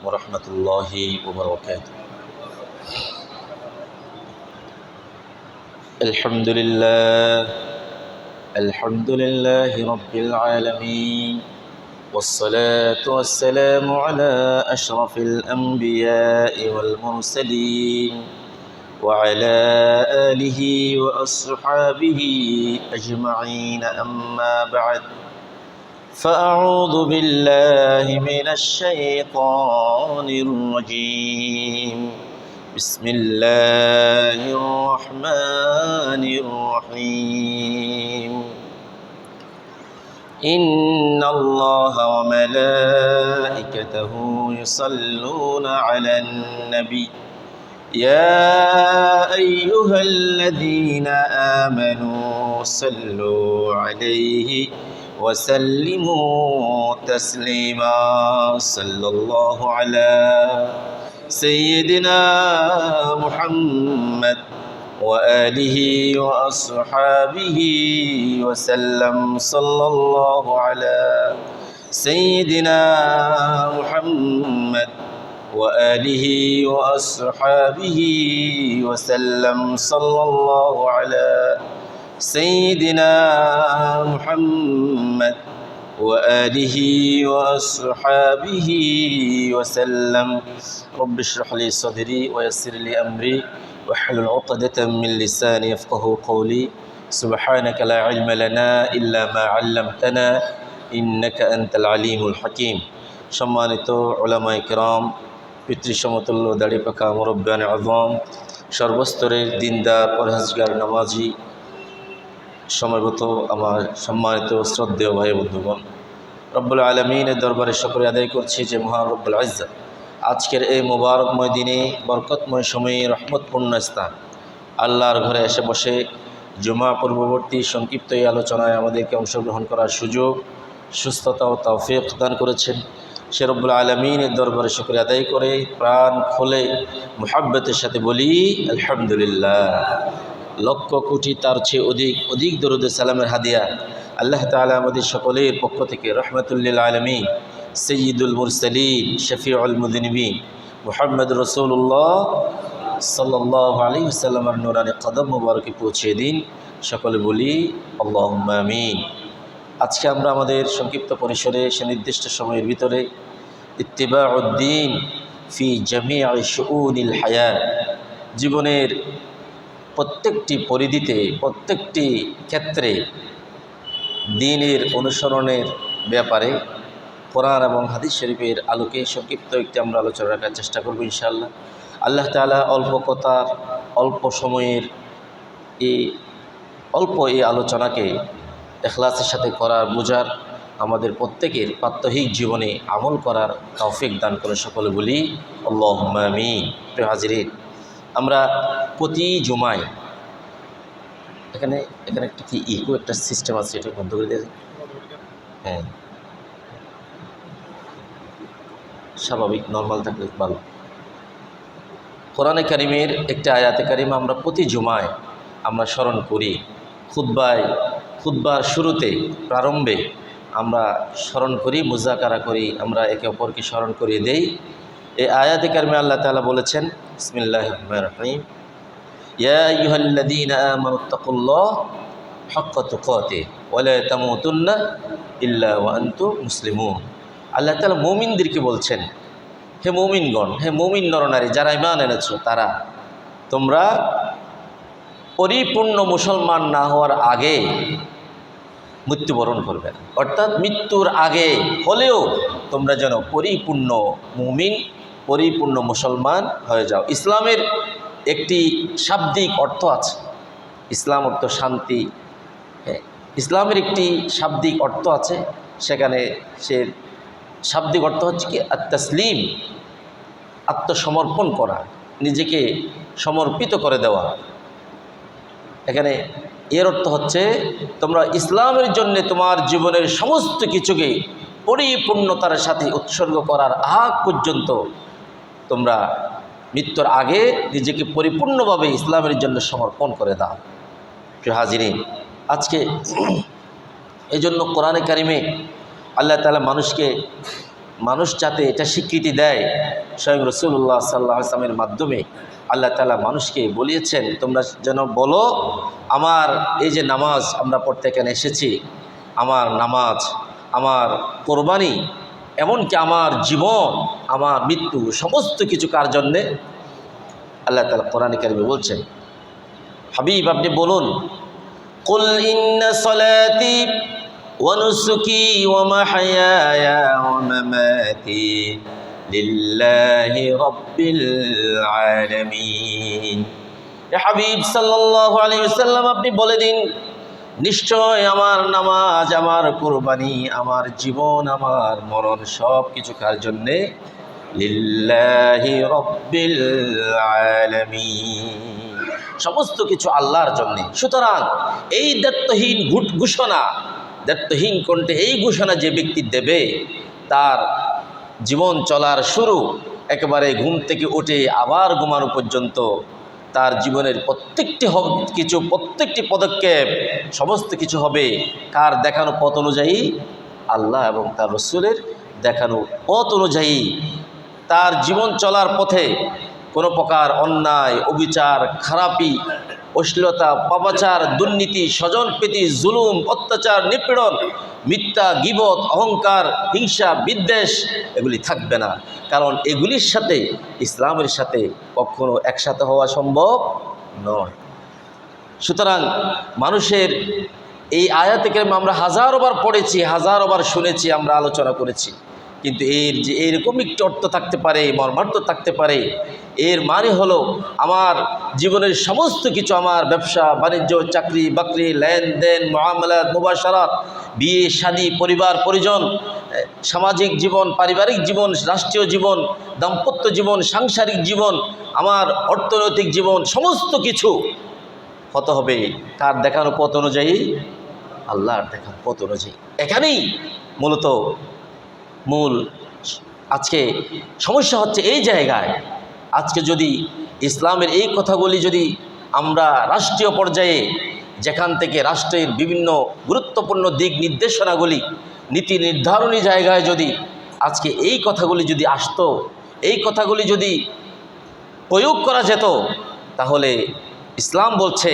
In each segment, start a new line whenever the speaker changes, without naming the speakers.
ওরহমতুল্লাহি ওবরাকাতুহু। আলহামদুলিল্লাহি রাব্বিল আলামিন والصلاة والسلام على أشرف الأنبياء والمرسلين وعلى آله وأصحابه أجمعين، أما بعد، فأعوذ بالله من الشيطان الرجيم. بسم الله الرحمن الرحيم. إن الله وملائكته يصلون على النبي يا أيها الذين آمنوا صلوا عليه وسلموا تسليما. صلى الله على سيدنا محمد وآله وأصحابه وسلم. صلى الله على سيدنا محمد وآله وأصحابه وسلم. صلى الله على سيدنا محمد وآله وأصحابه وسلم. رب اشرح لي صدري ويسر لي أمري واحلل عقدة من لساني يفقهوا قولي. سبحانك لا علم لنا إلا ما علمتنا إنك أنت العليم الحكيم. সম্মানিত উলামায়ে কেরাম, পিতৃসমতুল্য দাড়ি পাকা মুরব্বিয়ানে আযম, সর্বস্তরের দিনদার পরহেজগার নামাজি সময়গত আমার সম্মানিত শ্রদ্ধেয় ভাই বন্ধুগণ, রব্বুল আলামিনের দরবারে শুকরিয়া আদায় করছি যে মহান রব্বুল ইজ্জত আজকের এই মোবারকময় দিনে, বরকতময় সময়ে, রহমতপূর্ণ স্থান আল্লাহর ঘরে এসে বসে জুমা পূর্ববর্তী সংক্ষিপ্ত এই আলোচনায় আমাদেরকে অংশগ্রহণ করার সুযোগ, সুস্থতা ও তৌফিক দান করেছেন। সে রব্বুল আলামিনের দরবারে শুকরিয়া আদায় করে প্রাণ খুলে মুহাব্বতের সাথে বলি আলহামদুলিল্লাহ। লক্ষ কোটি তার চেয়ে অধিক দরুদ সালামের হাদিয়া আল্লাহ তাআলা আমাদের সকলের পক্ষ থেকে রহমাতুল আলামিন সৈয়দুল মুরসালিন শফিউল মুযনিবিন মুহাম্মদ রাসূলুল্লাহ সাল্লাল্লাহু আলাইহি ওয়াসাল্লামের নূরানি কদম মুবারকে পৌঁছে দিন। সকলে বলি আল্লাহুম্মা আমিন। আজকে আমরা আমাদের সংক্ষিপ্ত পরিসরে সুনির্দিষ্ট সময়ের ভিতরে ইত্তিবাউদ্দিন ফি জামিই শুউনিল হায়াত, জীবনের প্রত্যেকটি পরিধিতে, প্রত্যেকটি ক্ষেত্রে দ্বীনের অনুসরণের ব্যাপারে কোরআন এবং হাদিস শরীফের আলোকে সংক্ষিপ্ত একটি আমরা আলোচনা রাখার চেষ্টা করব ইনশাআল্লাহ। আল্লাহ তাআলা অল্প কথার, অল্প সময়ের এই আলোচনাকে ইখলাসের সাথে করার, বোঝার, আমাদের প্রত্যেকের প্রাত্যহিক জীবনে আমল করার তৌফিক দান করে। সকলে বলি আল্লাহুম্মা আমিন। প্রিয় হাজিরিন, আমরা প্রতি জুমায় এখানে একটা কি ইকো একটা সিস্টেম আছে, এটা বন্ধ করে দিয়ে, হ্যাঁ স্বাভাবিক নর্মাল থাকলে ভালো। কোরআনে কারিমের একটা আয়াতে কারিমা আমরা প্রতি জুমায় আমরা স্মরণ করি। খুতবার শুরুতে, প্রারম্ভে আমরা স্মরণ করি, মুযাকারা করি, আমরা একে অপরকে স্মরণ করিয়ে দেই। এই আয়াতে কারিমে আল্লাহ তাআলা বলেছেন, বিসমিল্লাহির রহমানির রহিম, ইয়া আইয়ুহাল্লাযীনা আমানুত্তাকুল্লাহ হাক্কা তুকাতিহি ওয়া লা তামুতুন্না ইল্লা ওয়া আনতুম মুসলিমুন। আল্লাহ তাআলা মুমিনদেরকে বলছেন, হে মুমিনগণ, হে মুমিন নরনারী যারা ঈমান এনেছো, তারা তোমরা পরিপূর্ণ মুসলমান না হওয়ার আগে মৃত্যুবরণ করবে না। অর্থাৎ মৃত্যুর আগে হলেও তোমরা যেন পরিপূর্ণ মুমিন, পরিপূর্ণ মুসলমান হয়ে যাও। ইসলামের একটি শাব্দিক অর্থ আছে। ইসলাম অর্থ শান্তি। ইসলামের একটি শাব্দিক অর্থ আছে, সেখানে সে শাব্দিক অর্থ হচ্ছে কি আত-তাসলিম, আত্মসমর্পণ করা, নিজেকে সমর্পিত করে দেওয়া। এখানে এর অর্থ হচ্ছে তোমরা ইসলামের জন্য তোমার জীবনের সমস্ত কিছুকে পরিপূর্ণতার সাথে উৎসর্গ করার আগ পর্যন্ত তোমরা মৃত্যুর আগে নিজেকে পরিপূর্ণভাবে ইসলামের জন্য সমর্পণ করে দাও। প্রিয় হাজিরিন, আজকে এই জন্য কোরআনে কারিমে আল্লাহ তাআলা মানুষকে মানুষ যাতে এটা স্বীকৃতি দেয়, স্বয়ং রাসূলুল্লাহ সাল্লাল্লাহু আলাইহি ওয়াসাল্লামের মাধ্যমে আল্লাহ তাআলা মানুষকে বলিয়েছেন, তোমরা যেন বলো আমার এই যে নামাজ আমরা পড়তে এখানে এসেছি, আমার নামাজ, আমার কোরবানি, এমনকি আমার জীবন, আমার মৃত্যু, সমস্ত কিছু কার জন্যে? আল্লাহ তাআলা কোরআনে কারিমে বলছেন, হাবিব আপনি বলুন, কুল ইন্না সলাতি ওয়া নুসুকি ওয়া মাহইয়ায়া ওয়া মামাতি লিল্লাহি রাব্বিল আলামিন। হে হাবিব সাল্লাল্লাহু আলাইহি ওয়াসাল্লাম আপনি বলে দিন, নিশ্চয় আমার নামাজ, আমার কুরবানি, আমার জীবন, আমার মরণ সব কিছু কার জন্যে? লিল্লাহি রাব্বিল আলামিন, সমস্ত কিছু আল্লাহর জন্যে। সুতরাং এই দায়িত্বহীন ঘোষণা, দায়িত্বহীন কণ্ঠে এই ঘোষণা যে ব্যক্তি দেবে, তার জীবন চলার শুরু একেবারে ঘুম থেকে উঠে আবার ঘুমানো পর্যন্ত তার জীবনের প্রত্যেকটি পদক্ষেপ সমস্ত কিছু হবে কার দেখানো পথ অনুযায়ী? আল্লাহ এবং তার রাসূলের দেখানো পথ অনুযায়ী। তার জীবন চলার পথে কোনো প্রকার অন্যায়, অবিচার, খারাপি, অশ্লীলতা, পাপাচার, দুর্নীতি, স্বজনপ্রীতি, জুলুম, অত্যাচার, নিপীড়ন, মিথ্যা, গীবত, অহংকার, হিংসা, বিদ্বেষ এগুলি থাকবে না। কারণ এগুলির সাথে ইসলামের সাথে কখনো একসাথে হওয়া সম্ভব নয়। সুতরাং মানুষের এই আয়াতে কারিমা আমরা হাজারোবার পড়েছি, হাজারোবার শুনেছি, আমরা আলোচনা করেছি, কিন্তু এর যে এরকম একটি অর্থ থাকতে পারে, মর্মার্থ থাকতে পারে, এর মানে হলো আমার জীবনের সমস্ত কিছু, আমার ব্যবসা বাণিজ্য, চাকরি বাকরি, লেনদেন, মুআমালাত, মুবাশারাত, বিয়ে শাদী, পরিবার পরিজন, সামাজিক জীবন, পারিবারিক জীবন, রাষ্ট্রীয় জীবন, দাম্পত্য জীবন, সাংসারিক জীবন, আমার অর্থনৈতিক জীবন, সমস্ত কিছু হতে হবে কার দেখানো পথ অনুযায়ী? আল্লাহর দেখানো পথ অনুযায়ী। এখানেই মূলত মূল আজকে সমস্যা হচ্ছে এই জায়গায়। আজকে যদি ইসলামের এই কথাগুলি যদি আমরা রাষ্ট্রীয় পর্যায়ে, যেখান থেকে রাষ্ট্রের বিভিন্ন গুরুত্বপূর্ণ দিক নির্দেশনাগুলি, নীতি নির্ধারণী জায়গায় যদি আজকে এই কথাগুলি যদি আসতো, এই কথাগুলি যদি প্রয়োগ করা যেত, তাহলে ইসলাম বলছে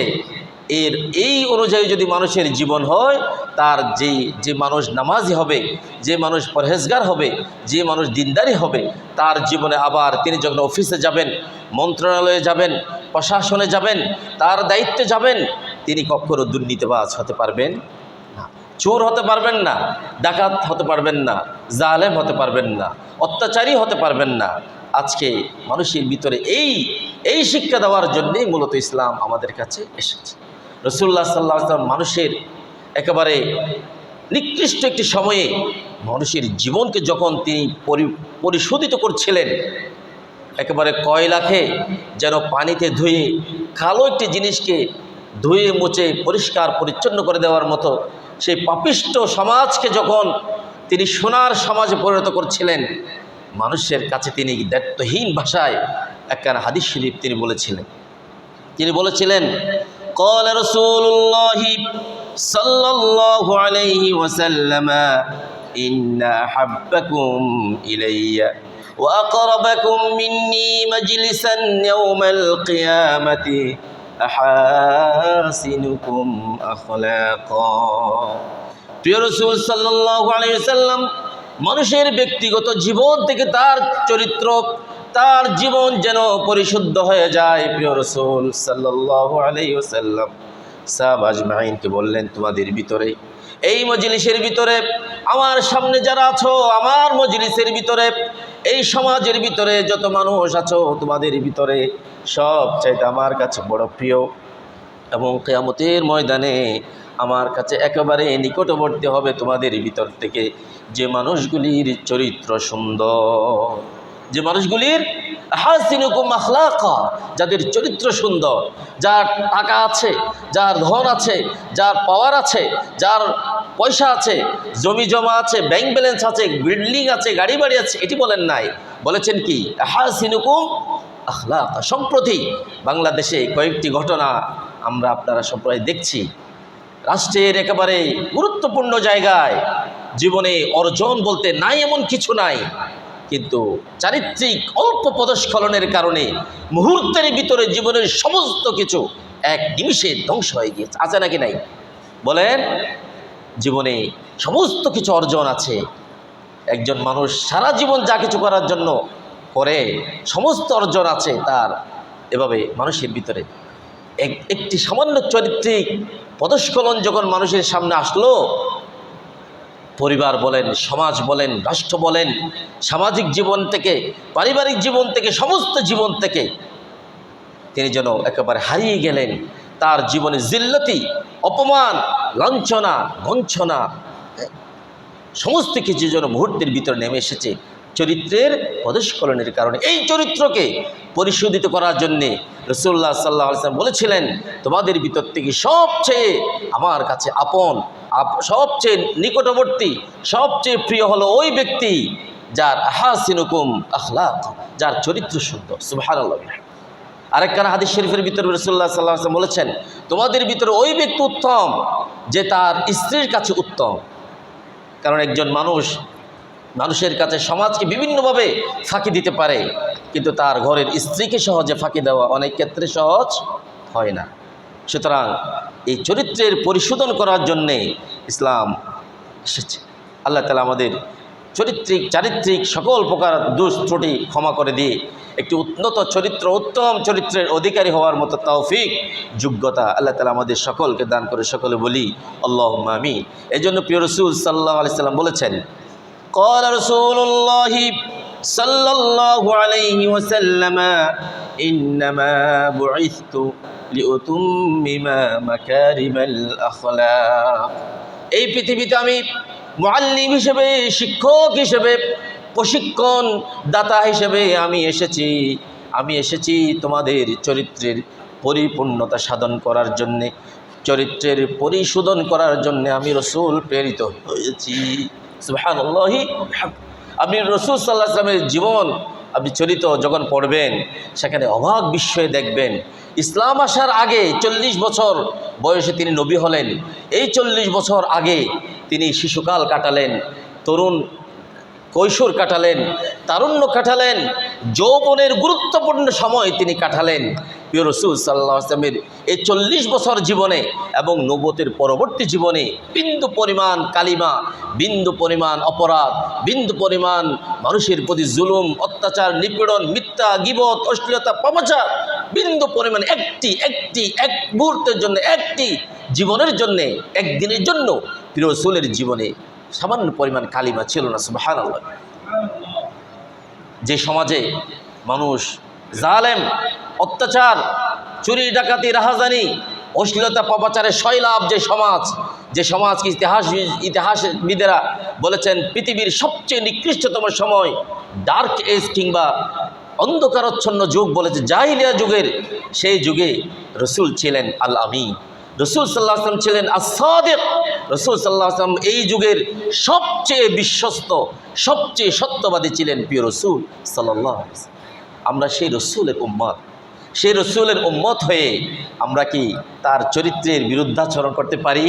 এর এই অনুযায়ী যদি মানুষের জীবন হয়, তার যে মানুষ নামাজি হবে, যে মানুষ পরহেজগার হবে, যে মানুষ দিনদারি হবে, তার জীবনে আবার তিনি যখন অফিসে যাবেন, মন্ত্রণালয়ে যাবেন, প্রশাসনে যাবেন, তার দায়িত্বে যাবেন, তিনি কখনো দুর্নীতিবাজ হতে পারবেন না, চোর হতে পারবেন না, ডাকাত হতে পারবেন না, জালেম হতে পারবেন না, অত্যাচারী হতে পারবেন না। আজকে মানুষের ভিতরে এই শিক্ষা দেওয়ার জন্যেই মূলত ইসলাম আমাদের কাছে এসেছে। রাসূলুল্লাহ সাল্লাল্লাহু আলাইহি ওয়াসাল্লাম মানুষের একেবারে নিকৃষ্ট একটি সময়ে মানুষের জীবনকে যখন তিনি পরিশোধিত করছিলেন, একেবারে কয়লাকে যেন পানিতে ধুয়ে, কালো একটি জিনিসকে ধুয়ে মুছে পরিষ্কার পরিচ্ছন্ন করে দেওয়ার মতো সেই পাপিষ্ট সমাজকে যখন তিনি সোনার সমাজে পরিণত করছিলেন, মানুষের কাছে তিনি দায়িত্বহীন ভাষায় একখানা হাদিস শরীফ তিনি বলেছিলেন, قال رسول الله صلى الله عليه وسلم إن أحبكم إلي وأقربكم مني مجلسا يوم القيامة أحاسنكم أخلاقا। প্রিয় রাসূল সাল্লাল্লাহু আলাইহি ওয়াসাল্লাম মানুষের ব্যক্তিগত জীবন থেকে তার চরিত্র, তার জীবন যেন পরিশুদ্ধ হয়ে যায়, প্রিয় রাসূল সাল্লাল্লাহু আলাইহি ওয়াসাল্লাম সাহাবা আজমাইনকে বললেন, তোমাদের ভিতরে, এই মজলিসের ভিতরে, আমার সামনে যারা আছো, আমার মজলিসের ভিতরে, এই সমাজের ভিতরে যত মানুষ আছো, তোমাদের ভিতরে সবচাইতে আমার কাছে বড় প্রিয় এবং কিয়ামতের ময়দানে আমার কাছে একেবারে নিকটবর্তী হবে তোমাদের ভিতর থেকে যে মানুষগুলির চরিত্র সুন্দর, যে মানুষগুলির হাসিনুকুম আখলাকা, যাদের চরিত্র সুন্দর, যার টাকা আছে, যার ধন আছে, যার পাওয়ার আছে, যার পয়সা আছে, জমি জমা আছে, ব্যাংক ব্যালেন্স আছে, বিল্ডিং আছে, গাড়ি বাড়ি আছে, এটি বলেন নাই, বলেছেন কি হাসিনুকুম আখলাকা। সম্প্রতি বাংলাদেশে কয়েকটি ঘটনা আমরা আপনারা সবাই দেখছি, রাষ্ট্রের একেবারে গুরুত্বপূর্ণ জায়গায় জীবনে অর্জন বলতে নাই এমন কিছু নাই, কিন্তু চারিত্রিক অল্প পদস্খলনের কারণে মুহূর্তের ভিতরে জীবনের সমস্ত কিছু এক নিমিষে ধ্বংস হয়ে গিয়েছে। আছে নাকি নাই বলেন? জীবনে সমস্ত কিছু অর্জন আছে। একজন মানুষ সারা জীবন যা কিছু করার জন্য করে সমস্ত অর্জন আছে তার, এভাবে মানুষের ভিতরে একটি সামান্য চারিত্রিক পদস্খলন যখন মানুষের সামনে আসলো, পরিবার বলেন, সমাজ বলেন, রাষ্ট্র বলেন, সামাজিক জীবন থেকে, পারিবারিক জীবন থেকে, সমস্ত জীবন থেকে তিনি যেন একেবারে হারিয়ে গেলেন। তার জীবনে জিল্লতি, অপমান, লাঞ্ছনা, গঞ্ছনা সমস্ত কিছু যেন মুহূর্তের ভিতরে নেমে এসেছে চরিত্রের পদস্খলনের কারণে। এই চরিত্রকে পরিশোধিত করার জন্যে রাসূলুল্লাহ সাল্লাল্লাহু আলাইহি ওয়াসাল্লাম বলেছিলেন, তোমাদের ভিতর থেকে সবচেয়ে আমার কাছে আপন, সবচেয়ে নিকটবর্তী, সবচেয়ে প্রিয় হলো ওই ব্যক্তি যার আহাসিনুকুম আখলাক, যার চরিত্র সুন্দর। সুবহানাল্লাহ। আরেকখানা হাদিস শরীফের ভিতরে রাসূলুল্লাহ সাল্লাল্লাহু আলাইহি ওয়াসাল্লাম বলেছেন, তোমাদের ভিতরে ওই ব্যক্তি উত্তম যে তার স্ত্রীর কাছে উত্তম। কারণ একজন মানুষের কাছে সমাজকে বিভিন্নভাবে ফাঁকি দিতে পারে, কিন্তু তার ঘরের স্ত্রীকে সহজে ফাঁকি দেওয়া অনেক ক্ষেত্রে সহজ হয় না। সুতরাং এই চরিত্রের পরিশোধন করার জন্যে ইসলাম এসেছে। আল্লাহ তাআলা আমাদের চারিত্রিক সকল প্রকার দোষ ত্রুটি ক্ষমা করে দিয়ে একটি উন্নত চরিত্র, উত্তম চরিত্রের অধিকারী হওয়ার মতো তৌফিক, যোগ্যতা আল্লাহ তাআলা আমাদের সকলকে দান করে। সকলে বলি আল্লাহুম্মা আমিন। এই জন্য প্রিয় রাসূল সাল্লাল্লাহু আলাইহি সাল্লাম বলেছেন, قال رسول الله صلى الله عليه وسلم إنما بعثت لأتمم مكارم الأخلاق। এই পৃথিবীতে আমি মুআল্লিম হিসেবে, শিক্ষক হিসেবে, প্রশিক্ষণ দাতা হিসেবে আমি এসেছি তোমাদের চরিত্রের পরিপূর্ণতা সাধন করার জন্যে, চরিত্রের পরিশোধন করার জন্যে আমি রাসূল প্রেরিত হয়েছি। সুবহানাল্লাহ। আপনি রাসূল সাল্লাল্লাহু আলাইহি ওয়াসাল্লামের জীবন আপনি চরিত্র যখন পড়বেন, সেখানে অবাক বিস্ময়ে দেখবেন। ইসলাম আসার আগে 40 বছর বয়সে তিনি নবী হলেন। এই 40 বছর আগে তিনি শিশুকাল কাটালেন, তরুণ কৈশোর কাটালেন, তারুণ্য কাটালেন, যৌবনের গুরুত্বপূর্ণ সময় তিনি কাটালেন প্রিয় রাসূল সাল্লাল্লাহু আলাইহি ওয়াসাল্লামের এই 40 বছর জীবনে এবং নবুয়তের পরবর্তী জীবনে বিন্দু পরিমাণ কালিমা, বিন্দু পরিমাণ অপরাধ, বিন্দু পরিমাণ মানুষের প্রতি জুলুম, অত্যাচার, নিপীড়ন, মিথ্যা, গীবত, অশ্লীলতা, পাপাচার, বিন্দু পরিমাণ এক মুহূর্তের জন্য, একটি জীবনের জন্যে, একদিনের জন্য প্রিয় রাসূলের জীবনে সামান্য পরিমাণ কালিমা ছিল না। সুবহানাল্লাহ। যে সমাজে মানুষ জালেম, অত্যাচার, চুরি, ডাকাতি, রাহাজানি, অশ্লীলতা, পাপাচারের শৈলাভ, যে সমাজকে ইতিহাসবিদেরা বলেছেন পৃথিবীর সবচেয়ে নিকৃষ্টতম সময়, ডার্ক এজ কিংবা অন্ধকারচ্ছন্ন যুগ বলেছে, জাহিলিয়া যুগের, সেই যুগে রাসূল ছিলেন আল আমিন, রাসূল সাল্লাল্লাহু আলাইহি ওয়াসাল্লাম ছিলেন as-সাদিক, রাসূল সাল্লাল্লাহু আলাইহি ওয়াসাল্লাম এই যুগের সবচেয়ে বিশ্বস্ত, সবচেয়ে সত্যবাদী ছিলেন প্রিয় রাসূল সাল্লাল্লাহু আলাইহি ওয়াসাল্লাম। আমরা সেই রাসূলের উম্মত, সেই রাসূলের উম্মত হয়ে আমরা কি তার চরিত্রের বিরুদ্ধাচরণ করতে পারি?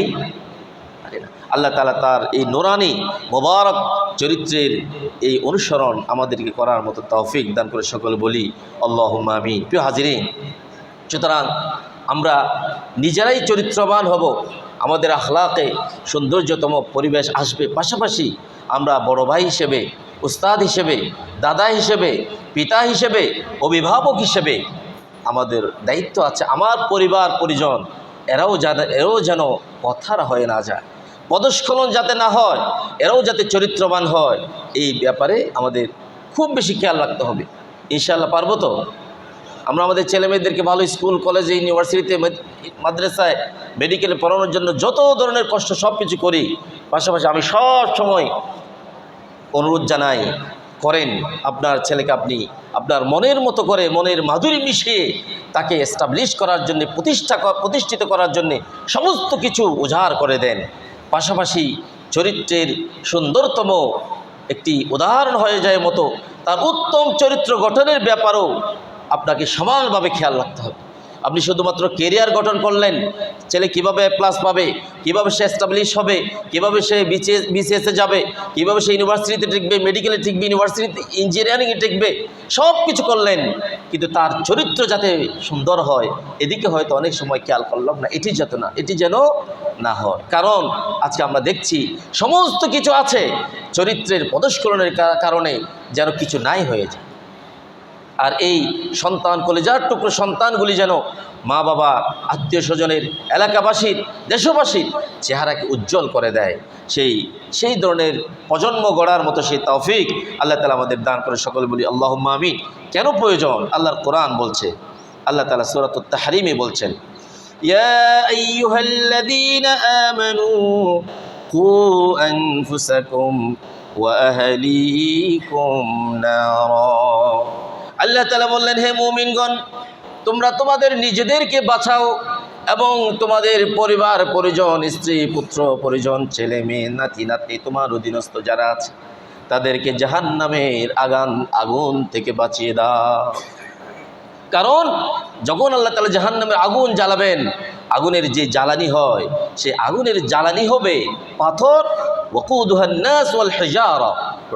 না। আল্লাহ তাআলা তার এই নূরানি মোবারক চরিত্রের এই অনুসরণ আমাদেরকে করার মতো তৌফিক দান করে। সকলে বলি আল্লাহুম্মা আমিন। প্রিয় হাজিরিন, সুতরাং আমরা নিজেরাই চরিত্রবান হব, আমাদের আখলাকে সৌন্দর্যতম পরিবেশ আসবে। পাশাপাশি আমরা বড় ভাই হিসেবে, উস্তাদ হিসেবে, দাদা হিসেবে, পিতা হিসেবে, অভিভাবক হিসেবে আমাদের দায়িত্ব আছে আমার পরিবার পরিজন এরাও যেন পথহারা হয়ে না যায়, পদস্খলন যাতে না হয়, এরাও যাতে চরিত্রবান হয়, এই ব্যাপারে আমাদের খুব বেশি খেয়াল রাখতে হবে। ইনশাআল্লাহ পারবো তো? আমরা আমাদের ছেলেমেয়েদেরকে ভালো স্কুল, কলেজে, ইউনিভার্সিটিতে, মাদ্রাসায়, মেডিকেলে পড়ানোর জন্য যত ধরনের কষ্ট সব কিছু করি। পাশাপাশি আমি সব সময় অনুরোধ জানাই, করেন আপনার ছেলেকে আপনি আপনার মনের মতো করে, মনের মাধুরী মিশিয়ে তাকে এস্টাবলিশ করার জন্য, প্রতিষ্ঠিত করার জন্যে সমস্ত কিছু উজাড় করে দেন। পাশাপাশি চরিত্রের সুন্দরতম একটি উদাহরণ হয়ে যায় মতো তার উত্তম চরিত্র গঠনের ব্যাপারেও আপনাকে সমানভাবে খেয়াল রাখতে হবে। আপনি শুধুমাত্র কেরিয়ার গঠন করলেন, ছেলে কিভাবে প্লাস পাবে, কিভাবে সে এস্টাবলিশ হবে, কিভাবে সে বিসিএসে যাবে, কিভাবে সে ইউনিভার্সিটিতে টিকবে, মেডিকেলে টিকবে, ইউনিভার্সিটিতে ইঞ্জিনিয়ারিংয়ে টিকবে, সব কিছু করলেন, কিন্তু তার চরিত্র যাতে সুন্দর হয় এদিকে হয়তো অনেক সময় খেয়াল করলাম না। এটি যেন না হয়। কারণ আজকে আমরা দেখছি সমস্ত কিছু আছে, চরিত্রের পদস্খলনের কারণে যেন কিছু নাই হয়ে যায়। আর এই সন্তান, কলেজার টুকরো সন্তানগুলি যেন মা বাবা, আত্মীয় স্বজনের, এলাকাবাসীর, দেশবাসীর চেহারাকে উজ্জ্বল করে দেয়, সেই ধরনের প্রজন্ম গড়ার মতো সেই তৌফিক আল্লাহ তাআলা আমাদের দান করে। সকলে বলি আল্লাহুম্মা আমিন। কেন প্রয়োজন? আল্লাহর কোরআন বলছে, আল্লাহ তাআলা সূরাতুত তাহরিমে বলছেন, ইয়া আইয়ুহাল্লাযীনা আমানু কু আনফুসাকুম ওয়া আহলিকুম নারা। আল্লাহ তাআলা বললেন, হে মুমিনগণ, তোমরা তোমাদের নিজেদেরকে বাঁচাও এবং তোমাদের পরিবার পরিজন, স্ত্রী পুত্র পরিজন, ছেলে মেয়ে, নাতি নাতনি, তোমার অধীনস্থ যারা আছে তাদেরকে জাহান্নামের আগুন থেকে বাঁচিয়ে দাও। কারণ যখন আল্লাহ তাআলা জাহান্নামের আগুন জ্বালাবেন, আগুনের যে জ্বালানি হয়, সে আগুনের জ্বালানি হবে পাথর, ওয়াকুদুহান নাস ওয়াল হিজারা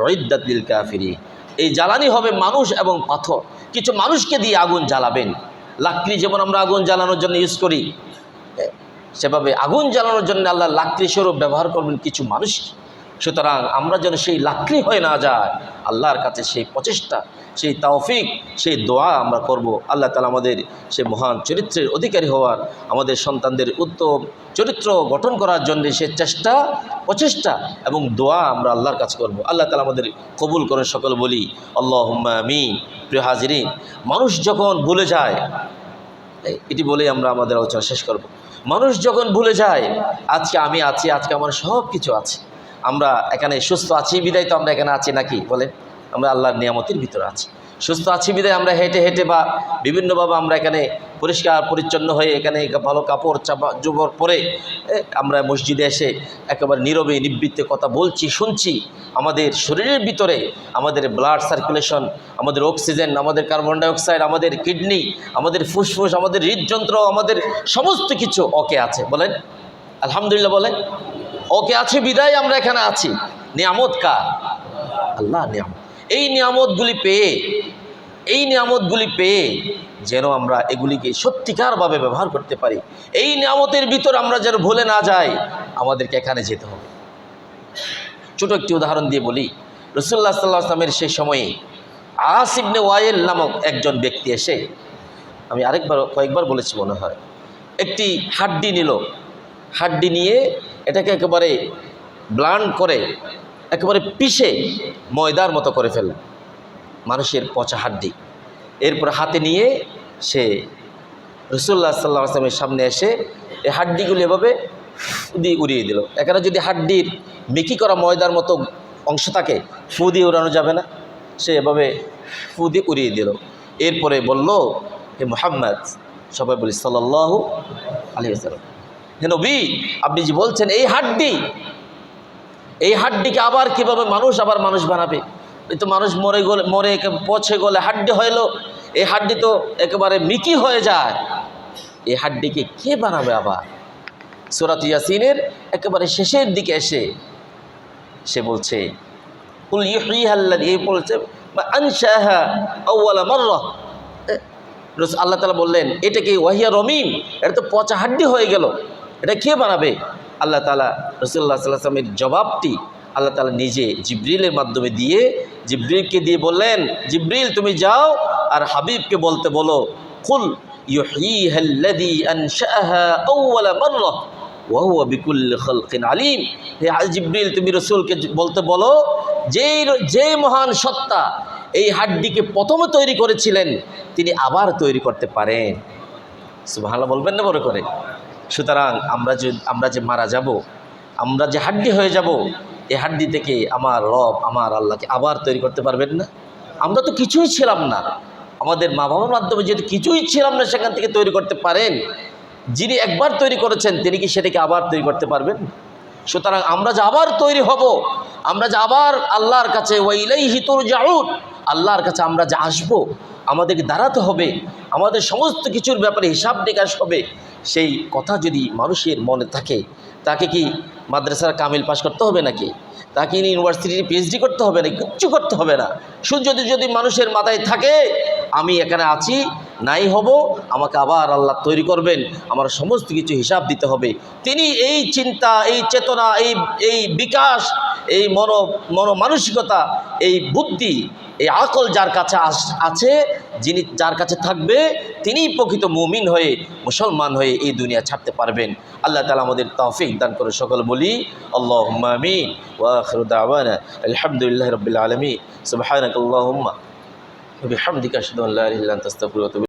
উইদ্দাত লিল কাফিরিন। এই জ্বালানি হবে মানুষ এবং পাথর। কিছু মানুষকে দিয়ে আগুন জ্বালাবেন। লাকড়ি যেমন আমরা আগুন জ্বালানোর জন্য ইউজ করি, সেভাবে আগুন জ্বালানোর জন্য আল্লাহ লাকড়ি স্বরূপ ব্যবহার করবেন কিছু মানুষ। সুতরাং আমরা যেন সেই লাকড়ি হয়ে না যায়, আল্লাহর কাছে সেই প্রচেষ্টা, সেই তৌফিক, সেই দোয়া আমরা করব। আল্লাহ তাআলা আমাদের সেই মহান চরিত্রের অধিকারী হওয়ার, আমাদের সন্তানদের উত্তম চরিত্র গঠন করার জন্য সে প্রচেষ্টা এবং দোয়া আমরা আল্লাহর কাছে করব। আল্লাহ তাআলা আমাদের কবুল করে। সকলে বলি আল্লাহুম্মা আমিন। প্রিয় হাজিরিন, মানুষ যখন ভুলে যায়, এটি বলেই আমরা আমাদের আলোচনা শেষ করব। মানুষ যখন ভুলে যায় আজকে আমি আছি, আজকে আমার সব কিছু আছে, আমরা এখানে সুস্থ আছি বিদায় তো আমরা এখানে আছি নাকি বলেন? আমরা আল্লাহর নিয়ামতের ভিতরে আছি, সুস্থ আছি বিদায় আমরা হেঁটে হেঁটে বা বিভিন্নভাবে আমরা এখানে পরিষ্কার পরিচ্ছন্ন হয়ে এখানে ভালো কাপড় জোবর পরে আমরা মসজিদে এসে একেবারে নীরবে নিবৃত্তে কথা বলছি, শুনছি। আমাদের শরীরের ভিতরে আমাদের ব্লাড সার্কুলেশন, আমাদের অক্সিজেন, আমাদের কার্বন ডাইঅক্সাইড, আমাদের কিডনি, আমাদের ফুসফুস, আমাদের হৃদযন্ত্র, আমাদের সমস্ত কিছু ওকে আছে, বলেন আলহামদুলিল্লাহ বলেন। ওকে আছে বিদায় আমরা এখানে আছি। নিয়ামত কার? আল্লাহ নিয়ামত। এই নিয়ামতগুলি পেয়ে যেন আমরা এগুলিকে সত্যিকারভাবে ব্যবহার করতে পারি। এই নিয়ামতের ভিতর আমরা যেন ভুলে না যাই, আমাদেরকে এখানে যেতে হবে। ছোট একটি উদাহরণ দিয়ে বলি, রাসূলুল্লাহ সাল্লাল্লাহু আলাইহি ওয়াসাল্লামের সেই সময়ে আস ইবনে ওয়াইল নামক একজন ব্যক্তি এসে, আমি কয়েকবার বলেছি মনে হয়, একটি হাড্ডি নিল। হাড্ডি নিয়ে এটাকে একেবারে ব্লান্ড করে একেবারে পিষে ময়দার মতো করে ফেলল, মানুষের পচা হাড্ডি। এরপর হাতে নিয়ে সে রাসূলুল্লাহ সাল্লাল্লাহু আলাইহি ওয়াসাল্লামের সামনে এসে এই হাড্ডিগুলি এভাবে দিয়ে উড়িয়ে দিল। এখানে যদি হাড্ডির মেকি করা ময়দার মতো অংশ থাকে, ফু দিয়ে উড়ানো যাবে না, সে এভাবে ফু দিয়ে উড়িয়ে দিল। এরপরে বলল, হে মুহাম্মদ, সবাই বলি সাল্লাল্লাহু আলাইহি ওয়াসাল্লাম, হে নবী, আপনি যে বলছেন এই হাড্ডিকে আবার কিভাবে মানুষ বানাবে? এই তো মানুষ মরে পচে গলে হাড্ডি হইল, এই হাড্ডি তো একেবারে মিকি হয়ে যায়, এই হাড্ডিকে কে বানাবে? আবার সূরা ইয়াসিনের একেবারে শেষের দিকে এসে সে বলছে, কুল ইউহয়িহাল্লাযী, বলছে আনশাহা আউওয়ালা মাররা। আল্লাহ তাআলা বললেন, এটা কি ওয়াহিয়া রমিম, এটা তো পচা হাড্ডি হয়ে গেল, এটা কে বানাবে? আল্লাহ তাআলা রাসূলুল্লাহ সাল্লাল্লাহু আলাইহি ওয়াসাল্লামের জবাবটি আল্লাহ তাআলা নিজে জিবরিলের মাধ্যমে জিবরিলকে দিয়ে বললেন, জিবরিল তুমি যাও আর হাবিবকে বলতে বলো, কুল ইউহয়িহাল্লাযী আনশাহা আউওয়ালা মাররা ওয়া হুয়া বিকুল্লি খালকিন আলিম। হে জিবরিল, তুমি রাসূলকে বলতে বলো, যে মহান সত্তা এই হাড্ডিকে প্রথমে তৈরি করেছিলেন, তিনি আবার তৈরি করতে পারেন। সুবহানাল্লাহ বলবেন না বড় করে? সুতরাং আমরা যে মারা যাব, আমরা যে হাড্ডি হয়ে যাব, এই হাড্ডি থেকে আমার রব, আমার আল্লাহকে আবার তৈরি করতে পারবেন না? আমরা তো কিছুই ছিলাম না, আমাদের মা বাবার মাধ্যমে যেহেতু কিছুই ছিলাম না, সেখান থেকে তৈরি করতে পারেন। যিনি একবার তৈরি করেছেন, তিনি কি সেটাকে আবার তৈরি করতে পারবেন? সুতরাং আমরা যে আবার তৈরি হব, আমরা যে আবার আল্লাহর কাছে ওয়া ইলাইহি তুরজাউন, আল্লাহর কাছে আমরা যে আসবো, আমাদেরকে দাঁড়াতে হবে, আমাদের সমস্ত কিছুর ব্যাপারে হিসাব নিকাশ হবে, সেই কথা যদি মানুষের মনে থাকে, তাকে কি মাদ্রাসার কামিল পাস করতে হবে নাকি? তাকে ইউনিভার্সিটির পিএইচডি করতে হবে না? কিচ্ছু করতে হবে না। শুধু যদি মানুষের মাথায় থাকে আমি এখানে আছি, নাই হব, আমাকে আবার আল্লাহ তৈরি করবেন, আমার সমস্ত কিছু হিসাব দিতে হবে, তিনি এই চিন্তা, এই চেতনা, এই বিকাশ, এই মানসিকতা, এই বুদ্ধি, এই আকল যার কাছে আছে, যার কাছে থাকবে, তিনিই প্রকৃত মুমিন হয়ে, মুসলমান হয়ে এই দুনিয়া ছাড়তে পারবেন। আল্লাহ তাআলা আমাদের তৌফিক দান করে। সকল বলি আল্লাহুম্মা আমিন। ওয়া আখিরু দাওয়ানা আলহামদুলিল্লাহি রাব্বিল আলামিন। সুবহানাকাল্লাহুম্মা ওয়া বিহামদিকা আশহাদু আল্লা ইলাহা ইল্লা আনতা আস্তাগফিরুকা ওয়া আতুবু